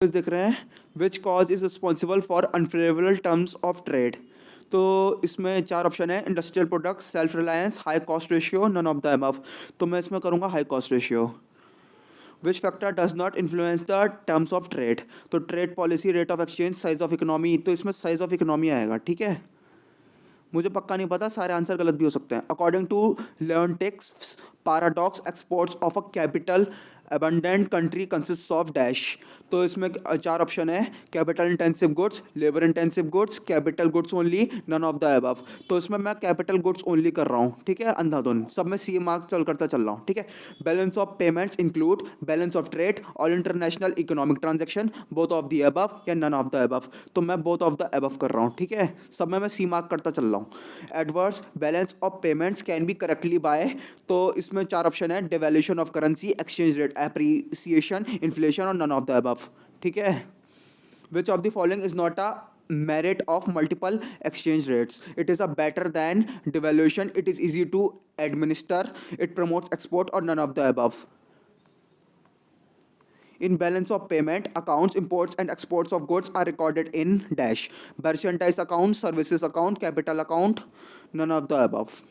दिख रहे हैं, which cause is responsible for unfavourable terms of trade. तो इसमें चार ऑप्शन है, industrial products, self reliance, high cost ratio, none of the above. तो मैं इसमें करूंगा high cost ratio. Which factor does not influence the terms of trade. तो trade policy, rate of exchange, size of economy. तो इसमें size of economy आएगा। ठीक है, मुझे पक्का नहीं पता, सारे आंसर गलत भी हो सकते हैं। According to Leontief's paradox, exports of a capital abundant country consists of dash। तो इसमें चार ऑप्शन है, capital intensive goods, labour intensive goods, capital goods only, none of the above. तो इसमें मैं कैपिटल गुड्स ओनली कर रहा हूँ। ठीक है, अंधाधुन सब में सी मार्क करता चल रहा हूँ। ठीक है, balance of payments include balance of trade और international economic transaction, both of the above या नन ऑफ द अबव। तो मैं बोथ ऑफ द अबव कर रहा हूँ। ठीक है, सब में मैं सी मार्क करता चल रहा हूँ। Adverse balance of payments can be correctly by. तो इसमें चार ऑप्शन है, devaluation of currency, exchange rate appreciation, inflation और नन ऑफ द अबव। ठीक है, which of the following is not a merit of multiple exchange rates? It is a better than devaluation, it is easy to administer, it promotes export or none of the above. In balance of payment accounts, imports and exports of goods are recorded in dash. Merchandise account, services account, capital account, none of the above.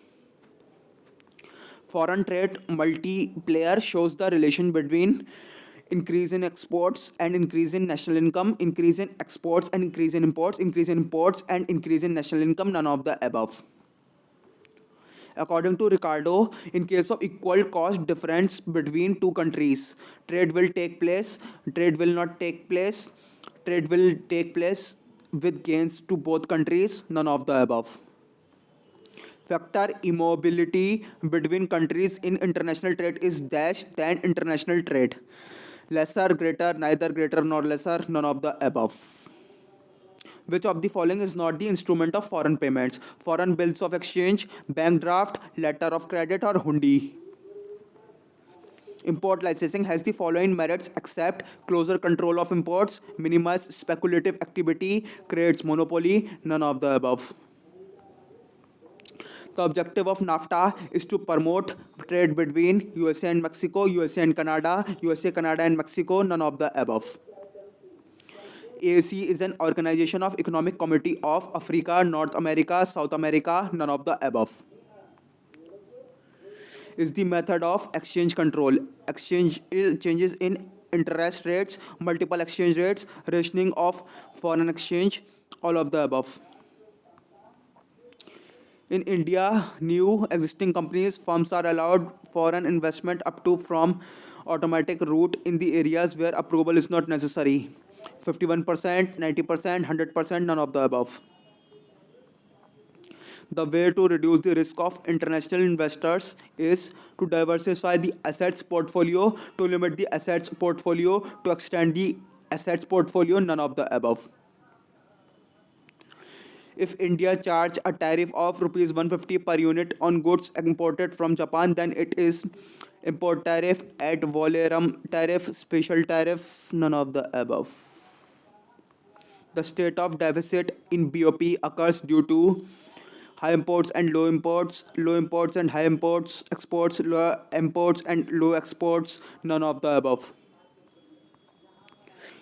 Foreign trade multiplier shows the relation between increase in exports and increase in national income, increase in exports and increase in imports, increase in imports and increase in national income, none of the above. According to Ricardo, in case of equal cost difference between two countries, trade will take place, trade will not take place, trade will take place with gains to both countries, none of the above. Factor immobility between countries in international trade is dash than international trade. Lesser, greater, neither greater nor lesser, none of the above. Which of the following is not the instrument of foreign payments? Foreign bills of exchange, bank draft, letter of credit or hundi. Import licensing has the following merits: accept closer control of imports, minimize speculative activity, creates monopoly, none of the above. The objective of NAFTA is to promote trade between USA and Mexico, USA and Canada, USA, Canada and Mexico, none of the above. AAC is an organization of Economic Community of Africa, North America, South America, none of the above. Is the method of exchange control. Exchange changes in interest rates, multiple exchange rates, rationing of foreign exchange, all of the above. In India, new existing companies, firms are allowed foreign investment up to from automatic route in the areas where approval is not necessary. 51%, 90%, 100%, none of the above. The way to reduce the risk of international investors is to diversify the assets portfolio, to limit the assets portfolio, to extend the assets portfolio, none of the above. If India charge a tariff of rupees 150 per unit on goods imported from Japan, then it is import tariff, ad valorem tariff, special tariff, none of the above. The state of deficit in BOP occurs due to high imports and low imports and high imports, exports, low imports and low exports, none of the above.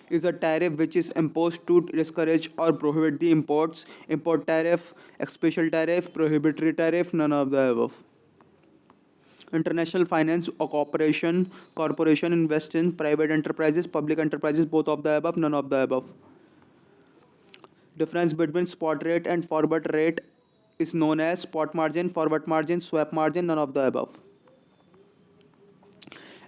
Is a tariff which is imposed to discourage or prohibit the imports, import tariff, special tariff, prohibitory tariff, none of the above. International finance or corporation invest in private enterprises, public enterprises, both of the above, none of the above. Difference between spot rate and forward rate is known as spot margin, forward margin, swap margin, none of the above.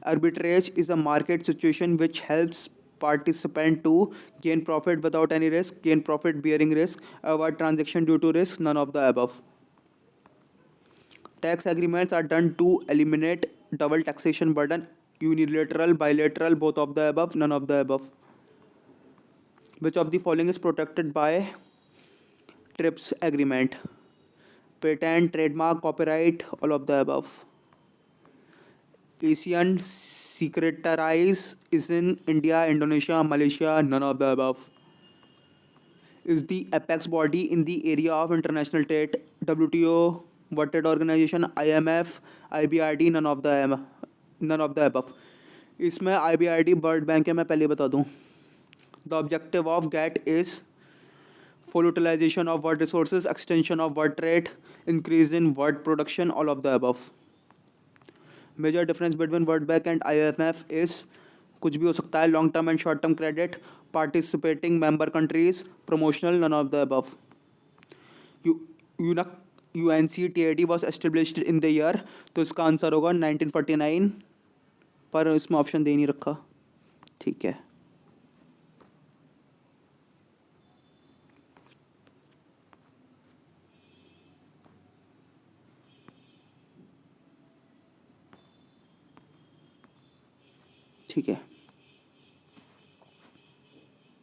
Arbitrage is a market situation which helps participant to gain profit without any risk, gain profit bearing risk, avoid transaction due to risk, none of the above. Tax agreements are done to eliminate double taxation burden, unilateral, bilateral, both of the above, none of the above. Which of the following is protected by TRIPS agreement? Patent, trademark, copyright, all of the above. ASEAN Secretariat is in India, Indonesia, Malaysia, none of the above. Is the apex body in the area of international trade? WTO, World Trade Organization, IMF, IBRD, none of the above. इसमें IBRD world bank है, मैं पहले बता दूं। The objective of GATT is full utilization of word resources, extension of word trade, increase in word production, all of the above. Major difference between World Bank and IMF is कुछ भी हो सकता है, long term and short term credit, participating member countries, promotional, none of the above. UNAC UNCTAD was established in the year, तो इसका answer होगा 1949, पर इसमें ऑप्शन दे नहीं रखा. ठीक है. ठीक है.